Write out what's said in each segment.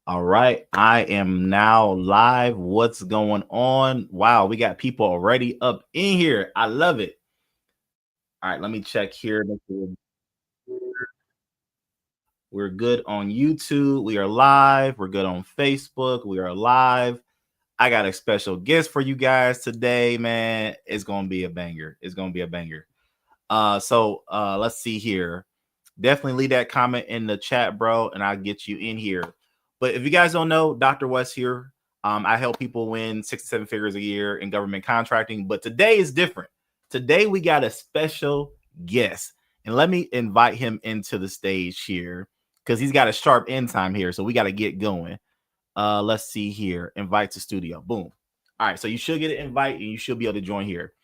All right, I am now live. What's going on? Wow, we got people already up in here. I love it. All right, let me check here. We're good on YouTube. We are live. We're good on Facebook. We are live. I got a special guest for you guys today, man. It's gonna be a banger. It's gonna be a banger. So let's see here. Definitely leave that comment in the chat, bro, and I'll get you in here. But if you guys don't know, Dr. Wes here. I help people win 6 to 7 figures a year in government contracting. But today is different. Today we got a special guest, and let me invite him into the stage here because he's got a sharp end time here. So we got to get going. Let's see here. Invite to studio. Boom. All right. So you should get an invite, and you should be able to join here.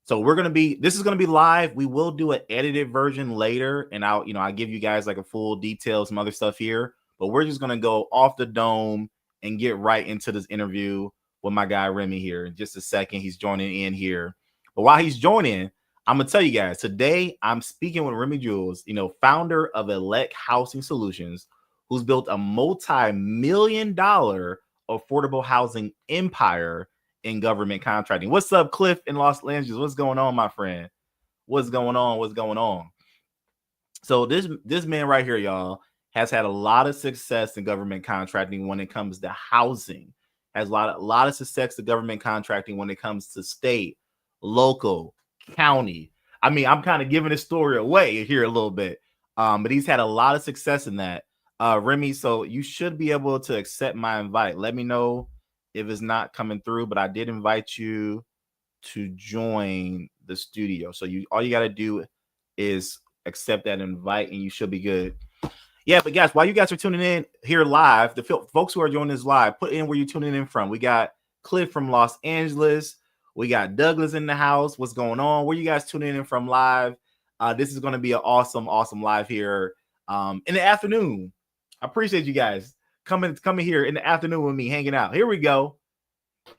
So this is gonna be live. We will do an edited version later, and I'll give you guys like a full detail, some other stuff here. But we're just gonna go off the dome and get right into this interview with my guy Remy here in just a second. He's joining in here. But while he's joining, I'm gonna tell you guys today I'm speaking with Remy Jules, founder of Elect Housing Solutions, who's built a multi-million-dollar affordable housing empire in government contracting. What's up, Cliff in Los Angeles? What's going on, my friend? What's going on? What's going on? So this man right here, y'all, has had a lot of success in government contracting when it comes to housing. Has a lot of success in government contracting when it comes to state, local, county. I mean, I'm kind of giving his story away here a little bit, but he's had a lot of success in that. Remy, so you should be able to accept my invite. Let me know if it's not coming through, but I did invite you to join the studio. So all you got to do is accept that invite and you should be good. Yeah, but guys, while you guys are tuning in here live, the folks who are joining this live, put in where you're tuning in from. We got Cliff from Los Angeles. We got Douglas in the house. What's going on? Where you guys tuning in from live? This is going to be an awesome live here in the afternoon. I appreciate you guys coming here in the afternoon with me, hanging out. Here we go.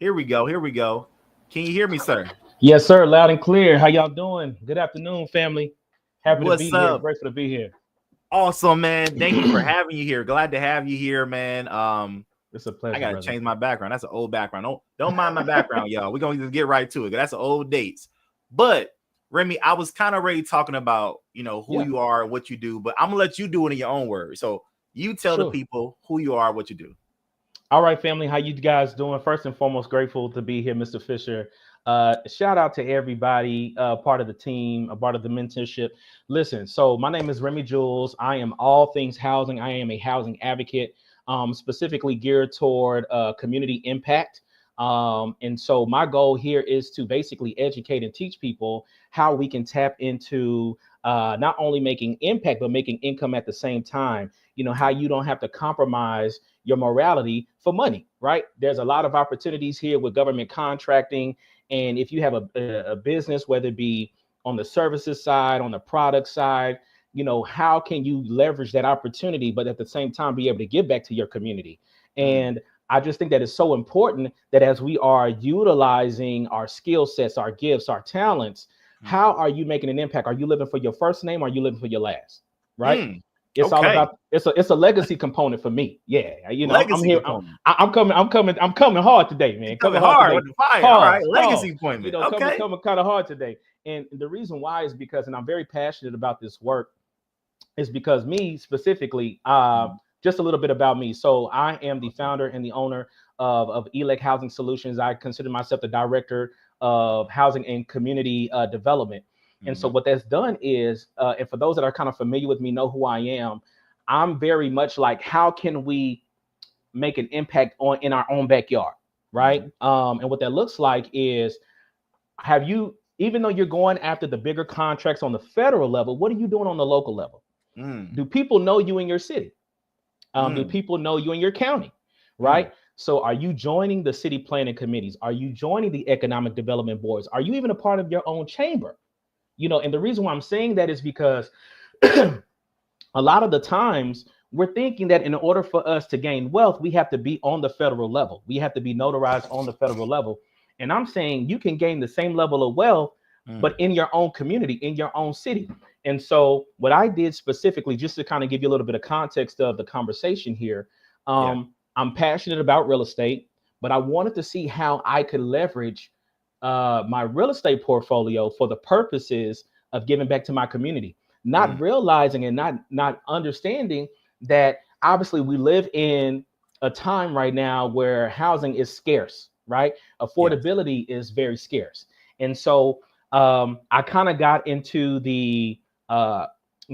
Can you hear me, sir? Yes, sir. Loud and clear. How y'all doing? Good afternoon, family. Happy to be here. Grateful to be here. Awesome, man. Thank you for having you here. Glad to have you here, man. It's a pleasure. I gotta change my background. That's an old background. Don't mind my background, y'all. We're gonna just get right to it. That's an old dates. But Remy, I was kind of already talking about who you are, what you do, but I'm gonna let you do it in your own words. So you tell the people who you are, what you do. All right, family. How you guys doing? First and foremost, grateful to be here, Mr. Fisher. Shout out to everybody, part of the team, a part of the mentorship. Listen, so my name is Remy Jules. I am all things housing. I am a housing advocate, specifically geared toward community impact. And so my goal here is to basically educate and teach people how we can tap into not only making impact, but making income at the same time. How you don't have to compromise your morality for money, right? There's a lot of opportunities here with government contracting. And if you have a business, whether it be on the services side, on the product side, how can you leverage that opportunity, but at the same time be able to give back to your community? And I just think that it's so important that as we are utilizing our skill sets, our gifts, our talents, how are you making an impact? Are you living for your first name? Or are you living for your last? Right? It's all about it's a legacy component for me. Yeah, I'm here. I'm coming hard today, man. Coming hard with the fire. All right, legacy appointment. Coming kind of hard today. And the reason why is because, and I'm very passionate about this work, is because me specifically, just a little bit about me. So I am the founder and the owner of Elect Housing Solutions. I consider myself the director of housing and community development. And so what that's done is, and for those that are kind of familiar with me, know who I am, I'm very much like, how can we make an impact in our own backyard, right? And what that looks like is, even though you're going after the bigger contracts on the federal level, what are you doing on the local level? Do people know you in your city? Do people know you in your county, right? So are you joining the city planning committees? Are you joining the economic development boards? Are you even a part of your own chamber? And the reason why I'm saying that is because a lot of the times we're thinking that in order for us to gain wealth, we have to be on the federal level. We have to be notarized on the federal level. And I'm saying you can gain the same level of wealth, but in your own community, in your own city. And so what I did specifically, just to kind of give you a little bit of context of the conversation here, I'm passionate about real estate, but I wanted to see how I could leverage my real estate portfolio for the purposes of giving back to my community, not realizing and not understanding that obviously we live in a time right now where housing is scarce, right? Affordability is very scarce. And so I kind of got into the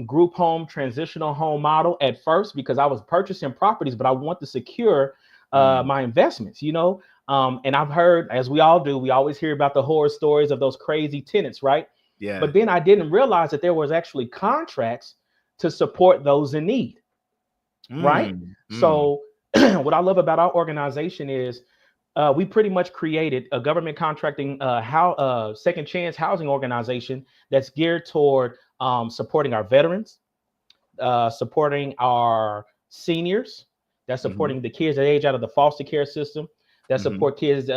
group home, transitional home model at first because I was purchasing properties, but I want to secure my investments, you know? And I've heard, as we all do, we always hear about the horror stories of those crazy tenants, right? Yeah. But then I didn't realize that there was actually contracts to support those in need, right? So what I love about our organization is we pretty much created a government contracting second chance housing organization that's geared toward supporting our veterans, supporting our seniors, that's supporting the kids that age out of the foster care system, that support kids,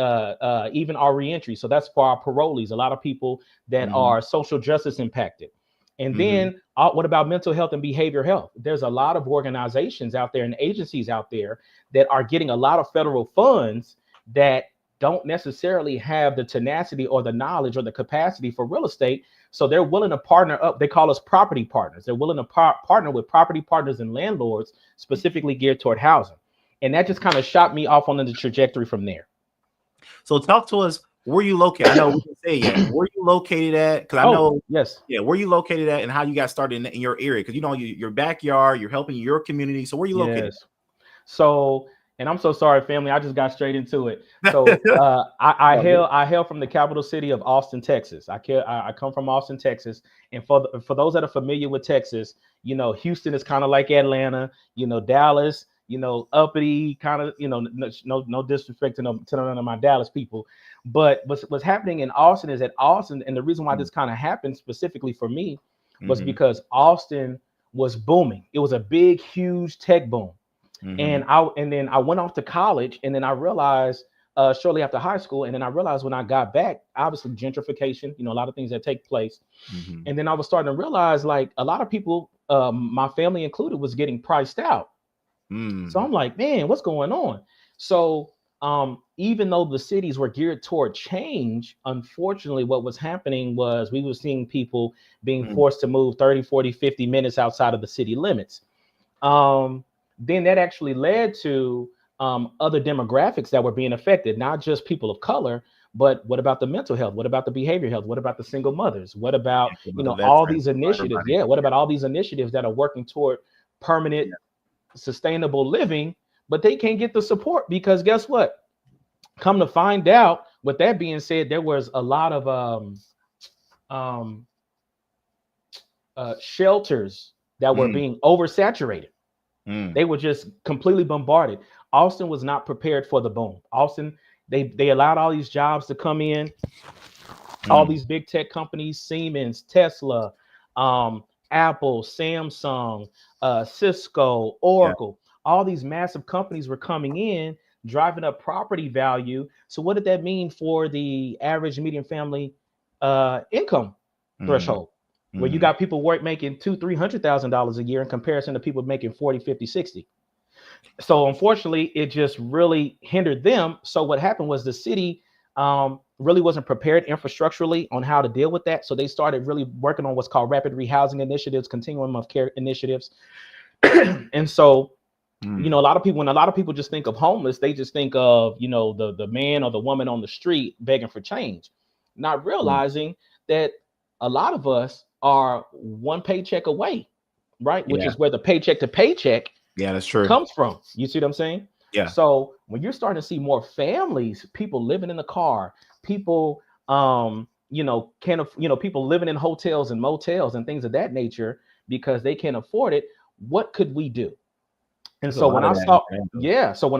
even our reentry. So that's for our parolees, a lot of people that are social justice impacted. And then what about mental health and behavioral health? There's a lot of organizations out there and agencies out there that are getting a lot of federal funds that don't necessarily have the tenacity or the knowledge or the capacity for real estate. So they're willing to partner up. They call us property partners. They're willing to partner with property partners and landlords specifically geared toward housing. And that just kind of shot me off on the trajectory from there. So talk to us. Where you located? I know we can say yet. Where you located at? Because I know, yes, yeah. Where you located at, and how you got started in your area? Because you know your backyard, you're helping your community. So where you located? So, and I'm so sorry, family. I just got straight into it. So I hail from the capital city of Austin, Texas. I come from Austin, Texas. And for those that are familiar with Texas, you know, Houston is kind of like Atlanta. You know, Dallas, you know, uppity kind of, you know, no disrespect to none of my Dallas people. But what's happening in Austin is that Austin, and the reason why this kind of happened specifically for me was because Austin was booming. It was a big, huge tech boom. And then I went off to college, and then I realized shortly after high school, and then I realized when I got back, obviously gentrification, you know, a lot of things that take place. And then I was starting to realize like a lot of people, my family included, was getting priced out. So I'm like, man, what's going on? So even though the cities were geared toward change, unfortunately, what was happening was we were seeing people being forced to move 30, 40, 50 minutes outside of the city limits. Then that actually led to other demographics that were being affected, not just people of color, but what about the mental health? What about the behavioral health? What about the single mothers? What about, you know, all these initiatives? Yeah. What about all these initiatives that are working toward permanent, sustainable living, but they can't get the support because guess what? Come to find out, with that being said, there was a lot of shelters that were being oversaturated. They were just completely bombarded. Austin was not prepared for the boom. Austin, they allowed all these jobs to come in, all these big tech companies, Siemens, Tesla, Apple, Samsung, Cisco, Oracle, all these massive companies were coming in, driving up property value. So what did that mean for the average median family income threshold? Where you got people making $200,000-$300,000 a year in comparison to people making 40, 50, 60. So unfortunately, it just really hindered them. So what happened was the city really wasn't prepared infrastructurally on how to deal with that. So they started really working on what's called rapid rehousing initiatives, continuum of care initiatives. And so, you know, when a lot of people just think of homeless, they just think of, you know, the man or the woman on the street begging for change, not realizing that a lot of us are one paycheck away, right? Which is where the paycheck to paycheck that's true comes from. You see what I'm saying? Yeah. So when you're starting to see more families, people living in the car, people, you know, people living in hotels and motels and things of that nature because they can't afford it. What could we do? And so when I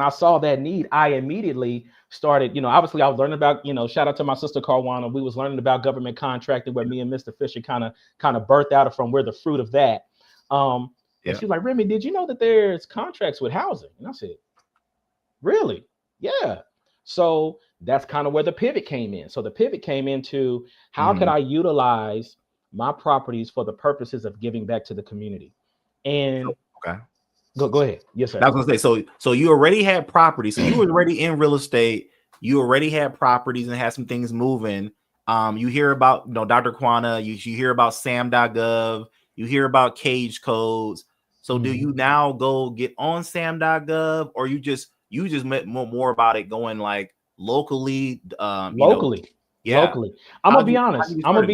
saw that need, I immediately started, you know, obviously I was learning about, you know, shout out to my sister Carwana. We was learning about government contracting where me and Mr. Fisher kind of birthed out from where the fruit of that. And she was like, Remy, did you know that there's contracts with housing? And I said, really? Yeah. So that's kind of where the pivot came in. So the pivot came into how could I utilize my properties for the purposes of giving back to the community? And Go ahead. Yes, sir. I was gonna say, so you already had property, so you were already in real estate. You already had properties and had some things moving. You hear about, Dr. Quana. You hear about SAM.gov. You hear about cage codes. So do you now go get on SAM.gov, or you just met more about it going like locally? Locally. Yeah. Locally. I'm gonna be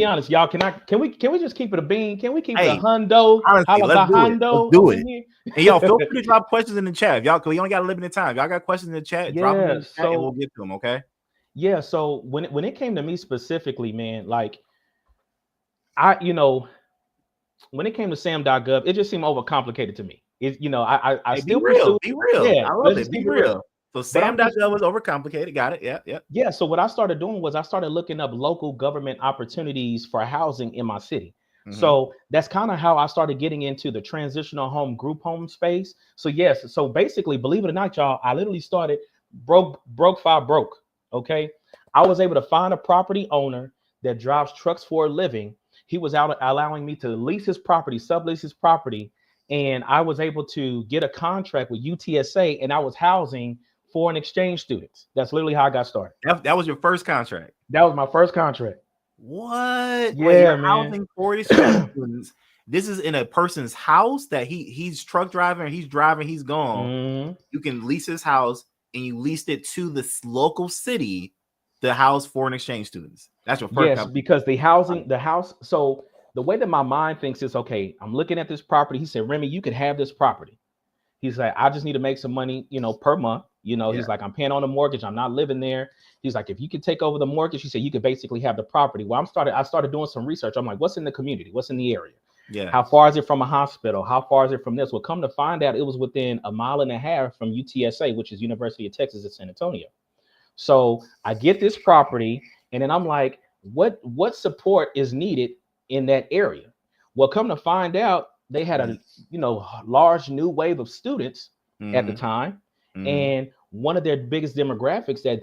honest, y'all. Can we just keep it a bean? Can we keep it a hundo? Honestly, let's do it. Let's do it. Here? And y'all feel free to drop questions in the chat. Y'all, cause we only got a limited time. Y'all got questions in the chat, drop them in the chat and we'll get to them, okay? Yeah. So when it came to me specifically, man, like when it came to SAM.gov, it just seemed overcomplicated to me. I still pursue. Be real. Yeah, I love it. Be real. So SAM.gov was overcomplicated. Got it. Yeah. Yeah. So what I started doing was I started looking up local government opportunities for housing in my city. So that's kind of how I started getting into the transitional home group home space. So yes. So basically, believe it or not, y'all, I literally started broke. Okay. I was able to find a property owner that drives trucks for a living. He was out allowing me to lease his property, sublease his property. And I was able to get a contract with UTSA, and I was housing foreign exchange students. That's literally how I got started. That was your first contract. That was my first contract. What? Yeah, wait, you're man. housing foreign exchange students. This is in a person's house that he's truck driving, he's driving, he's gone. You can lease his house, and you leased it to the local city to house foreign exchange students. That's your first. Yes, because the house. So the way that my mind thinks is, okay, I'm looking at this property. He said, Remy, you could have this property. He's like, I just need to make some money, per month. He's like, I'm paying on a mortgage. I'm not living there. He's like, if you could take over the mortgage, he said, you could basically have the property. Well, I started doing some research. I'm like, what's in the community? What's in the area? Yeah. How far is it from a hospital? How far is it from this? Well, come to find out, it was within 1.5 miles from UTSA, which is University of Texas at San Antonio. So I get this property, and then I'm like, what support is needed in that area? Well, come to find out, they had a large new wave of students at the time, and one of their biggest demographics that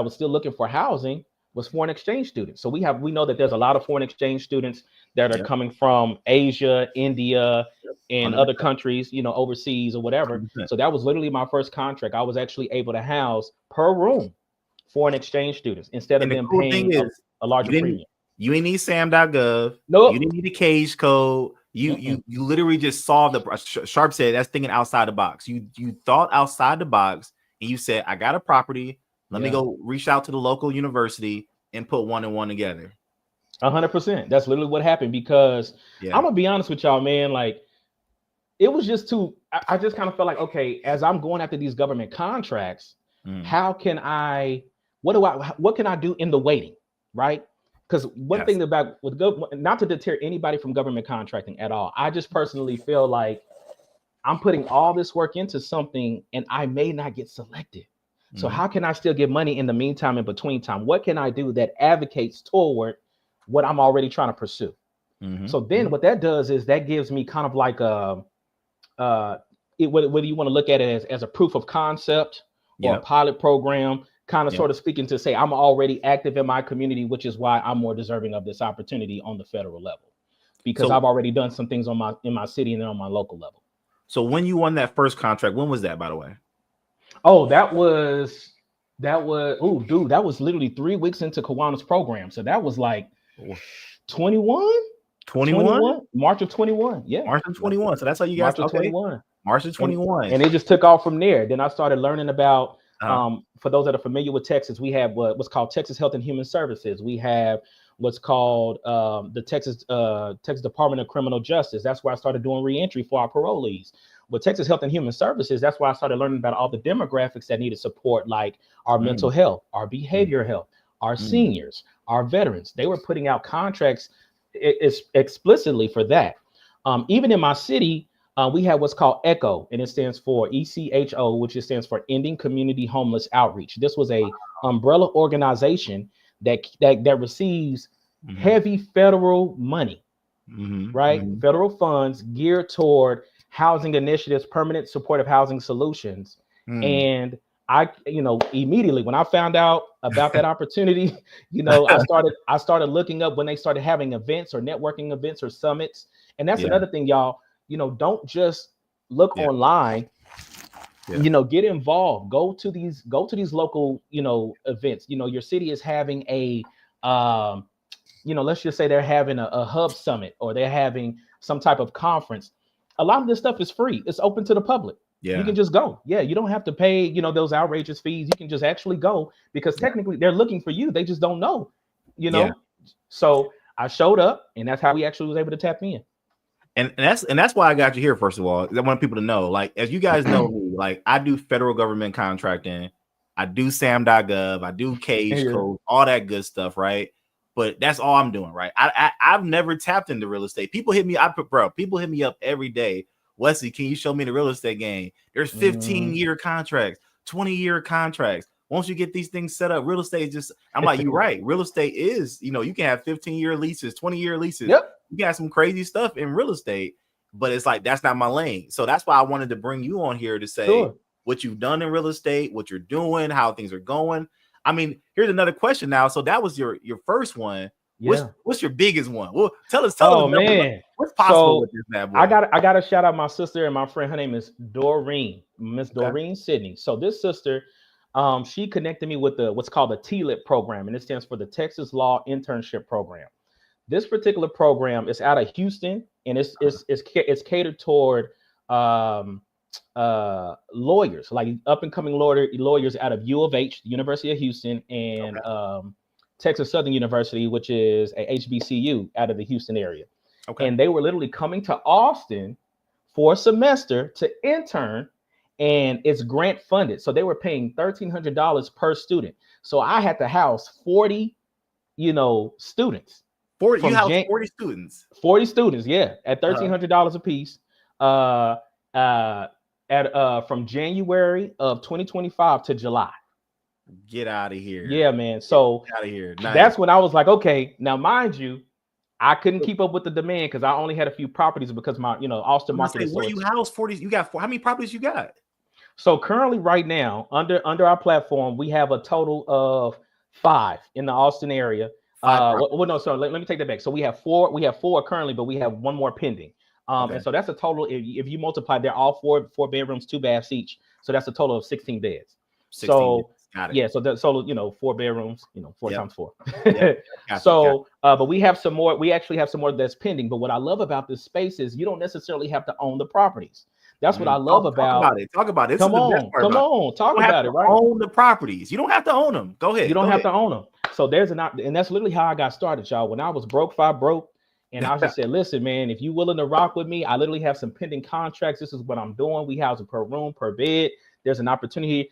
was still looking for housing was foreign exchange students. So we know that there's a lot of foreign exchange students that are coming from Asia, India, and 100%. Other countries, overseas or whatever. 100%. So that was literally my first contract. I was actually able to house per room foreign exchange students instead of them paying a larger premium. You ain't need SAM.gov. Nope. You didn't need a cage code. You literally just solved the. Sharp said that's thinking outside the box. You thought outside the box, and you said, I got a property. Let me go reach out to the local university and put one and one together. 100%. That's literally what happened, because I'm gonna be honest with y'all, man. Like, it was just I just kind of felt like, okay, as I'm going after these government contracts, how can what can I do in the waiting, right? Because one thing about not to deter anybody from government contracting at all, I just personally feel like I'm putting all this work into something and I may not get selected. So how can I still get money in the meantime, in between time? What can I do that advocates toward what I'm already trying to pursue? So then what that does is that gives me kind of like whether you want to look at it as a proof of concept or a pilot program, kind of sort of speaking to say, I'm already active in my community, which is why I'm more deserving of this opportunity on the federal level, because I've already done some things in my city and then on my local level. So when you won that first contract, when was that, by the way? Oh, that was literally 3 weeks into Kawana's program. So that was like 21, March of 21. Yeah. March of 21. So that's how you guys, March of 21. March of 21. And it just took off from there. Then I started learning about, for those that are familiar with Texas, we have what's called Texas Health and Human Services. We have what's called the Texas Department of Criminal Justice. That's where I started doing reentry for our parolees. With Texas Health and Human Services, that's why I started learning about all the demographics that needed support, like our mental health, our behavioral health, our seniors, our veterans. They were putting out contracts explicitly for that. Even in my city, we have what's called ECHO, and it stands for ECHO, which stands for Ending Community Homeless Outreach. This was a umbrella organization that receives heavy federal money, right? Federal funds geared toward housing initiatives, permanent supportive housing solutions. And I, immediately when I found out about that opportunity, I started looking up when they started having events or networking events or summits. And that's another thing, y'all, don't just look Yeah. online. Yeah. You know, get involved. Go to these local, you know, events. You know, your city is having a you know, let's just say they're having a hub summit, or they're having some type of conference. A lot of this stuff is free. It's open to the public. You Yeah. can just go. Yeah, you don't have to pay, you know, those outrageous fees. You can just actually go, because technically they're looking for you. They just don't know, you know. Yeah. So I showed up, and that's how we actually was able to tap in. And that's why I got you here. First of all, I want people to know, like, as you guys know me, like, I do federal government contracting, I do SAM.gov, I do Cage Code, all that good stuff, right? But that's all I'm doing, right? I've never tapped into real estate. People hit me, people hit me up every day. Wesley, can you show me the real estate game? There's 15-year contracts, 20-year contracts. Once you get these things set up, real estate is just, I'm like, you're right. Real estate is, you know, you can have 15-year leases, 20-year leases. Yep. You got some crazy stuff in real estate, but it's like, that's not my lane. So that's why I wanted to bring you on here to say what you've done in real estate, what you're doing, how things are going. I mean, here's another question now. So that was your first one. Yeah. What's your biggest one? Well, tell us. Man, what's possible with this bad boy? I got to shout out my sister and my friend. Her name is Doreen, Miss Doreen Sidney. So this sister, she connected me with what's called the TLIP program, and it stands for the Texas Law Internship Program. This particular program is out of Houston, and it's catered toward lawyers, like up and coming lawyers out of U of H, University of Houston, and Texas Southern University, which is a HBCU out of the Houston area. Okay. And they were literally coming to Austin for a semester to intern, and it's grant funded. So they were paying $1,300 per student. So I had to house 40, students. 40, you housed 40 students. 40 students, yeah, at $1,300 a piece. From January of 2025 to July. Get out of here. Yeah, man. So get out of here. Nice. That's when I was like, okay, now mind you, I couldn't keep up with the demand because I only had a few properties because my, Austin market is. Where you house 40? You got how many properties you got? So currently, right now, under our platform, we have a total of 5 in the Austin area. Let me take that back. So we have 4. We have 4 currently, but we have 1 more pending. And so that's a total. If you multiply, they're all 4 bedrooms, 2 baths each. So that's a total of 16 beds. 16 beds. Got it. Yeah, so that's total, 4 bedrooms, 4 times 4. Gotcha. But we have some more. We actually have some more that's pending. But what I love about this space is you don't necessarily have to own the properties. That's what I love about it. Talk about it. Come on, talk about it. Right? Own the properties. You don't have to own them. Go ahead. You don't have to own them. So and that's literally how I got started, y'all. When I was broke, and I just said, listen, man, if you're willing to rock with me, I literally have some pending contracts. This is what I'm doing. We house per room, per bed. There's an opportunity.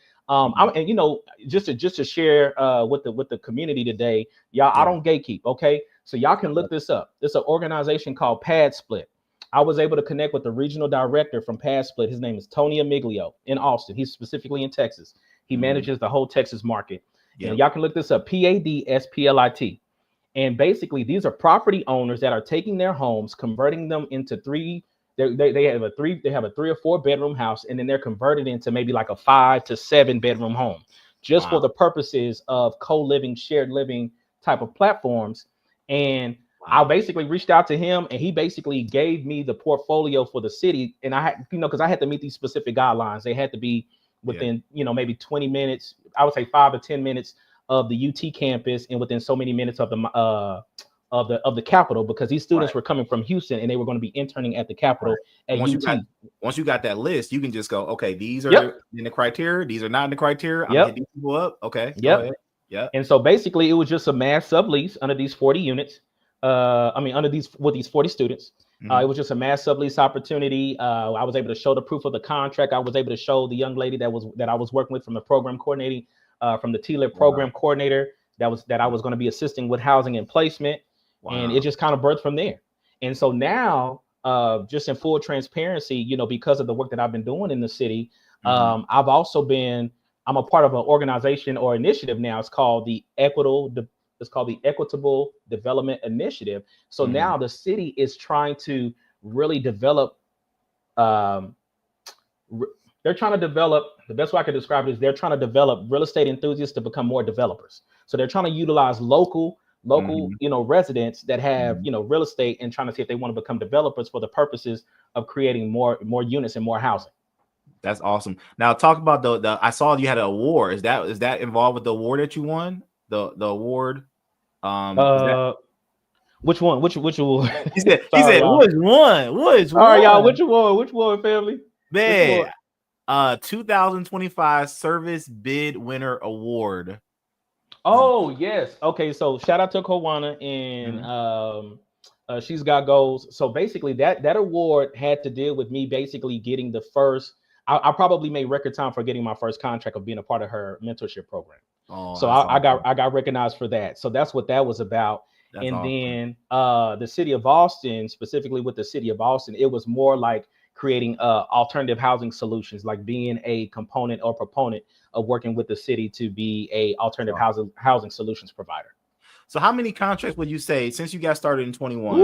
Just to share with the community today, y'all, I don't gatekeep. Okay, so y'all can look this up. It's an organization called Pad Split. I was able to connect with the regional director from Pad Split. His name is Tony Amiglio in Austin. He's specifically in Texas. He manages the whole Texas market. And y'all can look this up. PADSPLIT. And basically, these are property owners that are taking their homes, converting them into 3. They have a 3 or 4 bedroom house, and then they're converted into maybe like a 5 to 7 bedroom home, just for the purposes of co-living, shared living type of platforms. And I basically reached out to him, and he basically gave me the portfolio for the city. And I had, because I had to meet these specific guidelines. They had to be within, maybe 20 minutes. I would say 5 or 10 minutes of the UT campus, and within so many minutes of the Capitol, because these students were coming from Houston and they were going to be interning at the Capitol at UT. Once you got that list, you can just go, okay, these are in the criteria, these are not in the criteria. I'm hitting people up. Okay. Yeah. And so basically, it was just a mass sublease under these 40 units. With these 40 students. It was just a mass sublease opportunity. I was able to show the proof of the contract. I was able to show the young lady that I was working with from the program coordinating, from the TLIP program coordinator that I was going to be assisting with housing and placement. And it just kind of birthed from there. And so now, just in full transparency, because of the work that I've been doing in the city, I'm a part of an organization or initiative now. It's called the Equitable Development Initiative. So now the city is trying to really develop. They're trying to develop. The best way I can describe it is they're trying to develop real estate enthusiasts to become more developers. So they're trying to utilize local local, residents that have, real estate and trying to see if they want to become developers for the purposes of creating more units and more housing. That's awesome. Now talk about the I saw you had an award. Is that involved with the award that you won? The award. Which one? Which award? He said which one? Which All right, one? y'all. Which award? Which award, family? Man, 2025 Service Bid Winner Award. Oh yes. Okay, so shout out to Kawana and she's got goals. So basically, that award had to deal with me basically getting the first. I probably made record time for getting my first contract of being a part of her mentorship program. Oh, so I got recognized for that. So that's what that was about. That's and awesome. Then the city of Austin, specifically with the city of Austin, it was more like creating alternative housing solutions, like being a component or proponent of working with the city to be a alternative housing solutions provider. So how many contracts would you say, since you got started in 21,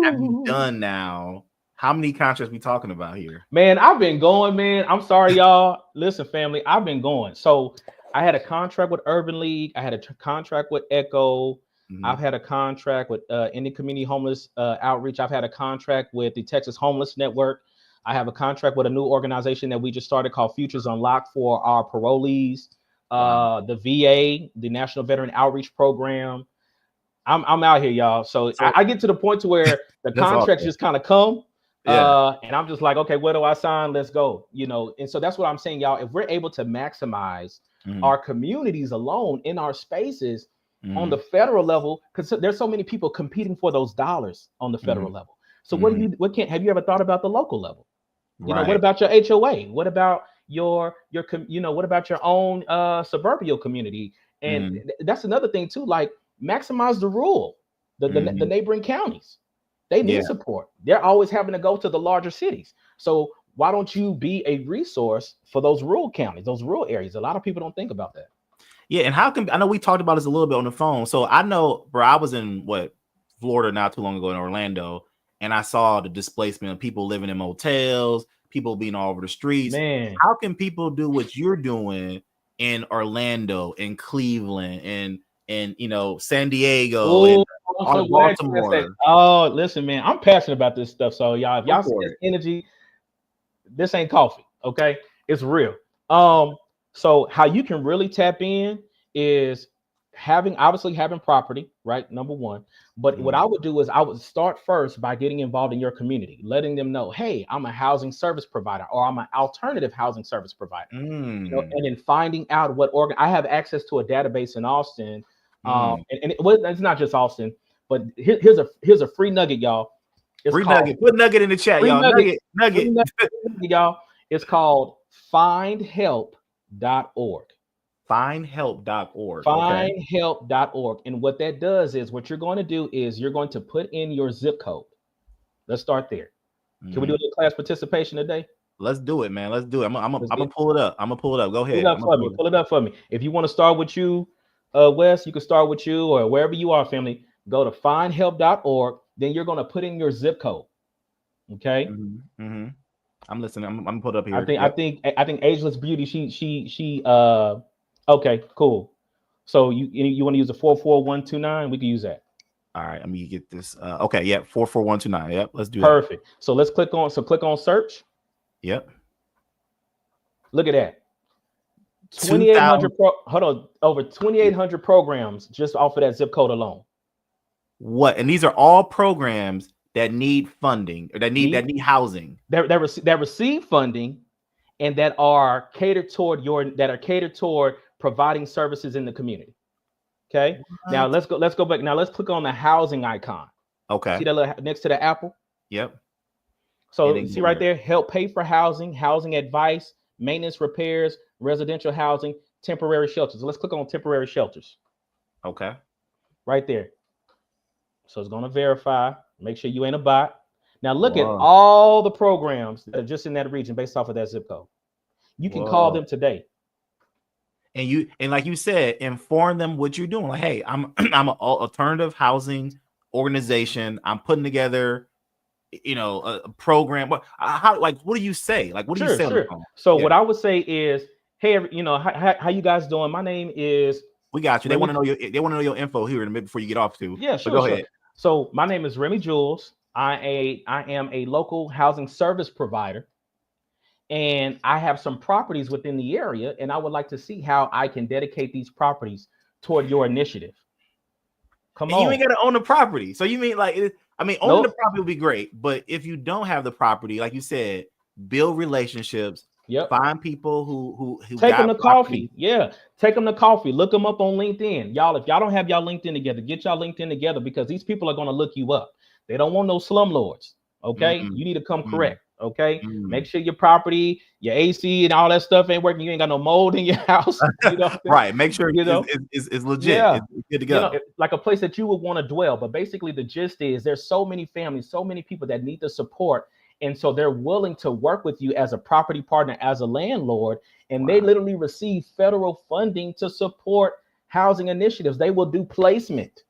have you done now? How many contracts we talking about here? Man, I've been going, man. I'm sorry, y'all. Listen, family, I've been going. So I had a contract with Urban League. I had a contract with Echo. I've had a contract with Indian Community Homeless Outreach. I've had a contract with the Texas Homeless Network. I have a contract with a new organization that we just started called Futures Unlocked for our parolees. The VA, the National Veteran Outreach Program. I'm out here, y'all. So I get to the point to where the contracts just kind of come. And I'm just like, okay, where do I sign? Let's go. And so that's what I'm saying, y'all. If we're able to maximize our communities alone in our spaces on the federal level, because there's so many people competing for those dollars on the federal level. So have you ever thought about the local level? What about your HOA? What about your what about your own suburban community? And that's another thing too, like maximize the rural, the neighboring counties. They need support. They're always having to go to the larger cities. So why don't you be a resource for those rural counties, those rural areas? A lot of people don't think about that. Yeah, and I know we talked about this a little bit on the phone. So I know, bro, I was in Florida not too long ago in Orlando, and I saw the displacement of people living in motels, people being all over the streets. Man, how can people do what you're doing in Orlando, in Cleveland, and San Diego, and all Baltimore? Oh, listen, man, I'm passionate about this stuff. So y'all, if y'all see this energy, this ain't coffee, okay? It's real. So how you can really tap in is having property, right? Number one. But what I would do is I would start first by getting involved in your community, letting them know, hey, I'm a housing service provider, or I'm an alternative housing service provider. And then finding out what I have access to a database in Austin. And it's not just Austin, but here's a free nugget, y'all. Nugget. Put nugget in the chat, y'all. Nugget. Y'all. It's called findhelp.org. Findhelp.org. Findhelp.org. And what that does is what you're going to do is you're going to put in your zip code. Let's start there. Can we do a little class participation today? Let's do it, man. Let's do it. I'm gonna pull it up. Go ahead. Pull it up for me. If you want to start with you, Wes, you can start with you, or wherever you are, family. Go to findhelp.org. Then you're going to put in your zip code. Okay. I'm listening. I'm gonna put it up here. I think Ageless Beauty. She. Okay, cool. So you want to use a 44129? We can use that. All right. Let me get this. Okay. Yeah. 44129. Yep. Let's do Perfect. So let's click on search. Yep. Look at that. 2,800 over 2,800 programs just off of that zip code alone. What? And these are all programs that need funding, or that need housing. That receive funding, and that are catered toward providing services in the community. Okay. What? Now let's go back. Now let's click on the housing icon. Okay. See that little next to the apple? Yep. So see right there, help pay for housing, housing advice, maintenance, repairs, residential housing, temporary shelters. So let's click on temporary shelters. Okay. Right there. So it's going to verify, make sure you ain't a bot. Now look at all the programs that are just in that region based off of that zip code. You can call them today. And like you said, inform them what you're doing. Like, hey, I'm an alternative housing organization. I'm putting together, a program. What do you say? Like, what do you say? Sure. So what I would say is, hey, how you guys doing? My name is We got you. They want to know your info here in a minute before you get off too. Yeah, sure, sure. So my name is Remy Jules. I am a local housing service provider, and I have some properties within the area, and I would like to see how I can dedicate these properties toward your initiative. Come on. You ain't got to own the property. So you mean like, I mean, owning the property would be great, but if you don't have the property, like you said, build relationships. Yep. Find people who take them to coffee. Yeah, take them to coffee. Look them up on LinkedIn, y'all. If y'all don't have y'all LinkedIn together, get y'all LinkedIn together, because these people are going to look you up. They don't want no slumlords. Okay, you need to come correct. Okay, make sure your property, your AC, and all that stuff ain't working. You ain't got no mold in your house. You know? Right. Make sure it's legit. Yeah. It's good to go. Like a place that you would want to dwell. But basically, the gist is there's so many families, so many people that need the support. And so they're willing to work with you as a property partner, as a landlord, and they literally receive federal funding to support housing initiatives. They will do placement.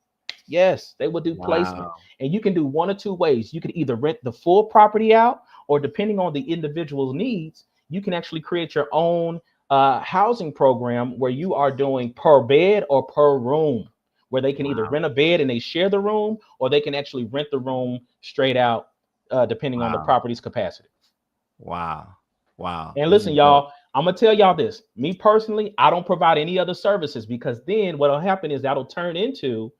Yes, they will do placement. And you can do one or two ways. You can either rent the full property out, or depending on the individual's needs, you can actually create your own housing program where you are doing per bed or per room, where they can either rent a bed and they share the room, or they can actually rent the room straight out. Depending on the property's capacity. Wow. And listen, y'all, I'm gonna tell y'all this. Me personally, I don't provide any other services, because then what'll happen is that'll turn into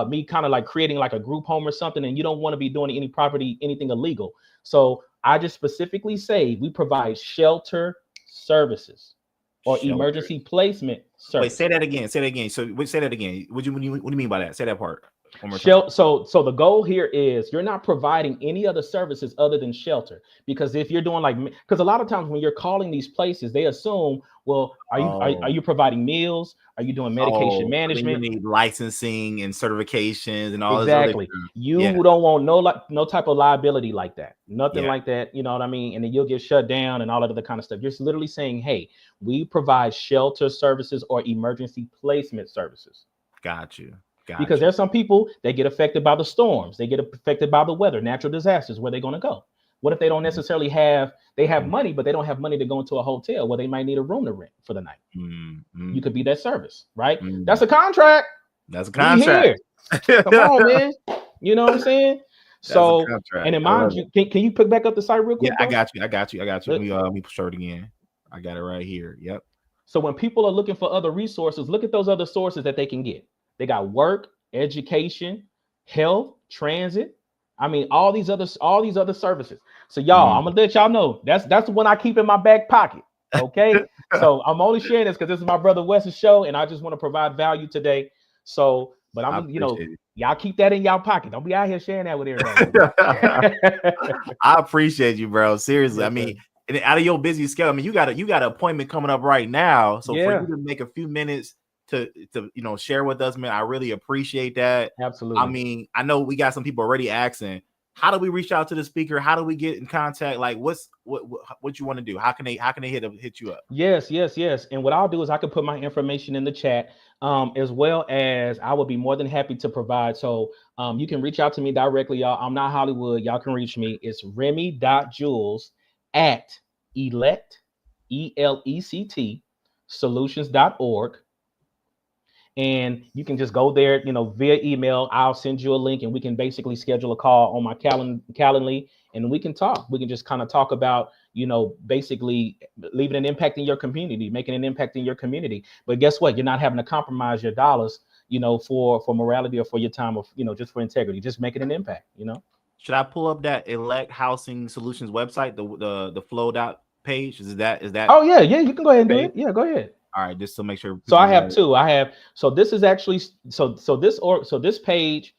me kind of like creating like a group home or something, and you don't want to be doing anything illegal. So I just specifically say we provide shelter services or emergency placement service. Wait, say that again. Say that again. What do you mean by that? Say that part. So the goal here is you're not providing any other services other than shelter, because if you're doing because a lot of times when you're calling these places, they assume, well, are you providing meals? Are you doing medication management? You need licensing and certifications and all exactly. You don't want no type of liability like that, nothing like that. You know what I mean? And then you'll get shut down and all that other kind of stuff. You're literally saying, hey, we provide shelter services or emergency placement services. Got you. Because there's some people that get affected by the storms, they get affected by the weather, natural disasters. Where they're going to go? What if they don't necessarily have money, but they don't have money to go into a hotel where they might need a room to rent for the night? You could be that service, right? That's a contract. That's a contract. Come on, man. You know what I'm saying? So, and in mind you, can you pick back up the site real quick? Yeah, I got you. Let me show it again. I got it right here. Yep. So when people are looking for other resources, look at those other sources that they can get. They got work, education, health, transit. I mean, all these other services. So y'all, I'm gonna let y'all know that's the one I keep in my back pocket. Okay. So I'm only sharing this because this is my brother Wes's show, and I just want to provide value today. So, but y'all keep that in y'all pocket. Don't be out here sharing that with everybody. I appreciate you, bro. Seriously. I mean, and out of your busy schedule, I mean, you got an appointment coming up right now. So for you to make a few minutes to share with us, man, I really appreciate that. Absolutely. I mean, I know we got some people already asking, how do we reach out to the speaker? How do we get in contact? Like, what you want to do? How can they hit you up? Yes. And what I'll do is I can put my information in the chat, as well as I would be more than happy to provide. So you can reach out to me directly, y'all. I'm not Hollywood. Y'all can reach me. It's Remy.Jules at elect, ELECT, solutions.org. And you can just go there, via email. I'll send you a link, and we can basically schedule a call on my Calendly, and we can talk. We can just kind of talk about, basically leaving an impact in your community, making an impact in your community. But guess what? You're not having to compromise your dollars, for morality or for your time, or just for integrity. Just making an impact. Should I pull up that Elect Housing Solutions website, the flow dot page? Is that? Oh yeah, you can go ahead and do it. Yeah, go ahead. All right, just to make sure. So I have two. So this is actually this page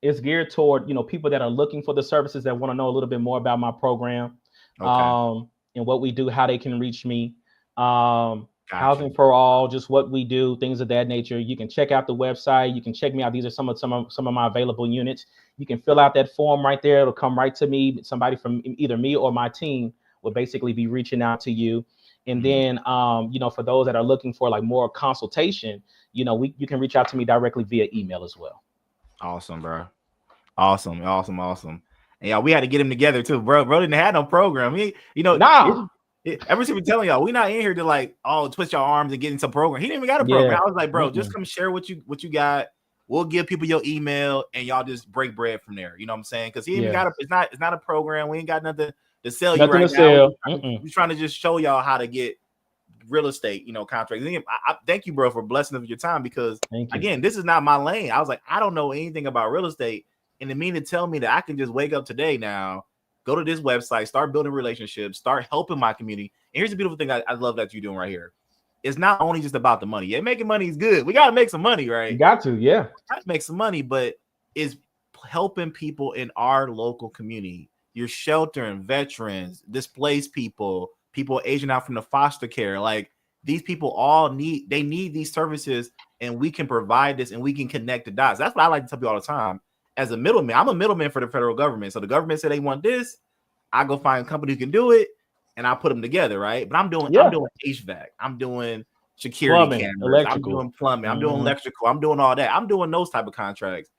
is geared toward people that are looking for the services, that want to know a little bit more about my program, and what we do, how they can reach me, housing for all, just what we do, things of that nature. You can check out the website. You can check me out. These are some of my available units. You can fill out that form right there. It'll come right to me. Somebody from either me or my team will basically be reaching out to you. And then, for those that are looking for like more consultation, you can reach out to me directly via email as well. Awesome, bro. Awesome. And yeah, we had to get him together too, bro. Bro didn't have no program. Ever since we telling y'all, we not in here to like, oh, twist your arms and get into a program. He didn't even got a program. I was like, bro, just come share what you got. We'll give people your email and y'all just break bread from there. You know what I'm saying? Because he ain't even got it's not a program. We ain't got nothing to sell you right now. We're trying to just show y'all how to get real estate, contracts. I thank you, bro, for blessing us with your time, because again, this is not my lane. I was like, I don't know anything about real estate. And to mean to tell me that I can just wake up today now, go to this website, start building relationships, start helping my community. And here's the beautiful thing I love that you're doing right here. It's not only just about the money. Yeah, making money is good. We got to make some money, right? You got to, yeah. Got to make some money, but it's helping people in our local community. You're sheltering veterans, displaced people aging out from the foster care. Like, these people all need these services, and we can provide this, and we can connect the dots. That's what I like to tell people all the time. As a middleman, I'm a middleman for the federal government. So the government said they want this, I go find a company who can do it, and I put them together, right? But I'm doing HVAC, I'm doing security cameras, electrical. I'm doing plumbing, I'm doing electrical, I'm doing all that. I'm doing those type of contracts.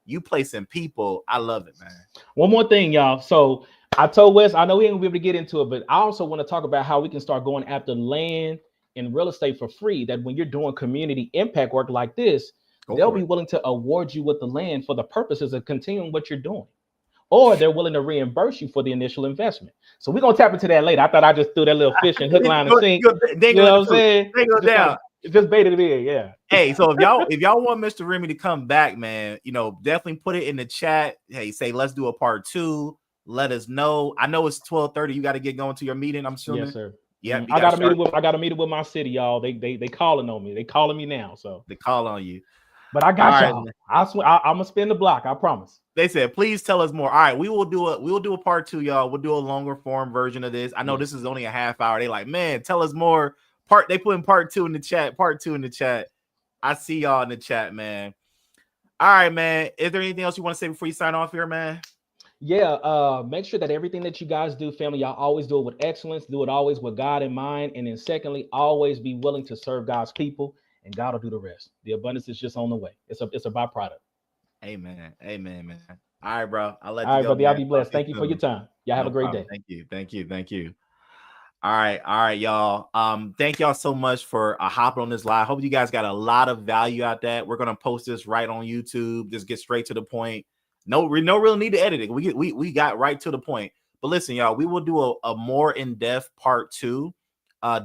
You placing people, I love it, man. One more thing, y'all. So I told Wes, I know we ain't gonna be able to get into it, but I also want to talk about how we can start going after land and real estate for free. That when you're doing community impact work like this, they'll be willing to award you with the land for the purposes of continuing what you're doing, or they're willing to reimburse you for the initial investment. So we're gonna tap into that later. I thought I just threw that little fish and hook, line, and sink. You know what I'm saying? They go down. Just baited it in, yeah. Hey, so if y'all want Mr. Remy to come back, man, definitely put it in the chat. Hey, say let's do a part 2. Let us know. I know it's 12:30. You got to get going to your meeting, I'm assuming. Yes, sir. Yeah, I got a meeting with my city, y'all. They calling on me. They calling me now. So they call on you. But I got y'all. Right. I'm gonna spin the block. I promise. They said, please tell us more. All right, we will do a part 2, y'all. We'll do a longer form version of this. I know this is only a half hour. They like, man, tell us more. They put in part 2 in the chat. Part 2 in the chat. I see y'all in the chat, man. All right, man. Is there anything else you want to say before you sign off here, man? Yeah, make sure that everything that you guys do, family, y'all always do it with excellence. Do it always with God in mind. And then secondly, always be willing to serve God's people, and God will do the rest. The abundance is just on the way. It's a byproduct. Amen, man. All right, bro. I'll let you go. All right, brother. Y'all be blessed. Thank you for your time. Y'all have a great day. Thank you. All right, y'all. Thank y'all so much for hopping on this live. Hope you guys got a lot of value out that. We're gonna post this right on YouTube. Just get straight to the point. No real need to edit it. We got right to the point. But listen, y'all, we will do a more in-depth part 2.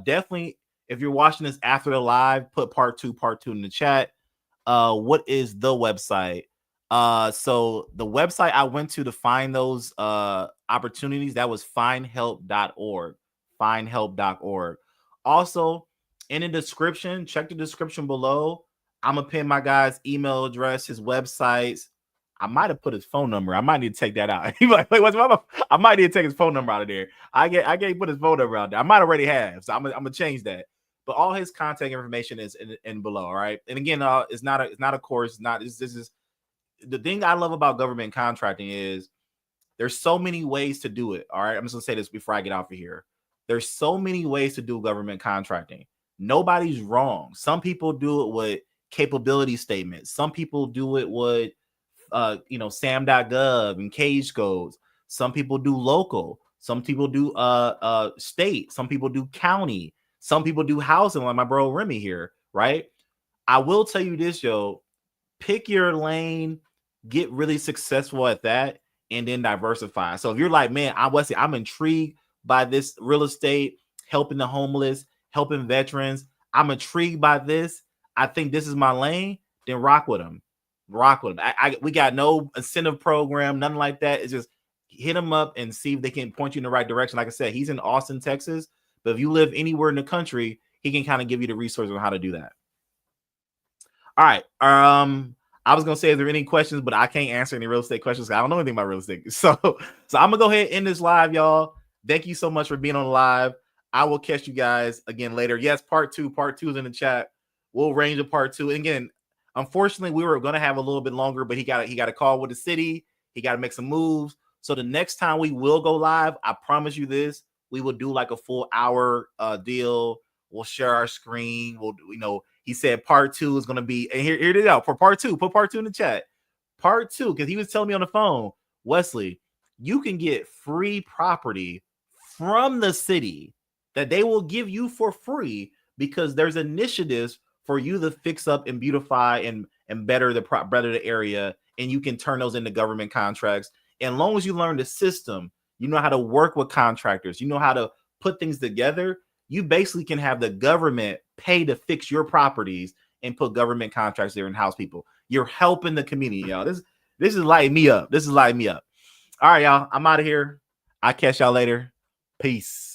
Definitely, if you're watching this after the live, put part 2 in the chat. What is the website? So the website I went to find those opportunities, that was findhelp.org. Findhelp.org. Also, in the description, check the description below. I'm gonna pin my guy's email address, his websites. I might have put his phone number. I might need to take that out. He like, what's my? I might need to take his phone number out of there. I can't put his phone number out there. I might already have, so I'm gonna change that. But all his contact information is in below. All right. And again, it's not a course. This is the thing I love about government contracting is there's so many ways to do it. All right. I'm just gonna say this before I get out of here. There's so many ways to do government contracting. Nobody's wrong. Some people do it with capability statements. Some people do it with SAM.gov and cage codes. Some people do local. Some people do state. Some people do county. Some people do housing, like my bro Remy here, right? I will tell you this, yo. Pick your lane, get really successful at that, and then diversify. So if you're like, man, I'm intrigued by this real estate, helping the homeless, helping veterans. I'm intrigued by this. I think this is my lane. Then rock with them. We got no incentive program, nothing like that. It's just hit them up and see if they can point you in the right direction. Like I said, he's in Austin, Texas, but if you live anywhere in the country, he can kind of give you the resources on how to do that. All right. I was gonna say, is there any questions, but I can't answer any real estate questions. I don't know anything about real estate. So I'm gonna go ahead and end this live, y'all. Thank you so much for being on the live. I will catch you guys again later. Yes, part 2 is in the chat. We'll arrange a part 2. And again, unfortunately, we were going to have a little bit longer, but he got a call with the city. He got to make some moves. So the next time we will go live, I promise you this, we will do like a full hour deal. We'll share our screen. He said part 2 is going to be, and here it is out for part 2. Put part 2 in the chat. Part 2, because he was telling me on the phone, Wesley, you can get free property from the city that they will give you for free because there's initiatives for you to fix up and beautify and better the area, and you can turn those into government contracts. And as long as you learn the system, you know how to work with contractors, you know how to put things together, you basically can have the government pay to fix your properties and put government contracts there and house people. You're helping the community, y'all. This is lighting me up. This is lighting me up. All right, y'all. I'm out of here. I'll catch y'all later. Peace.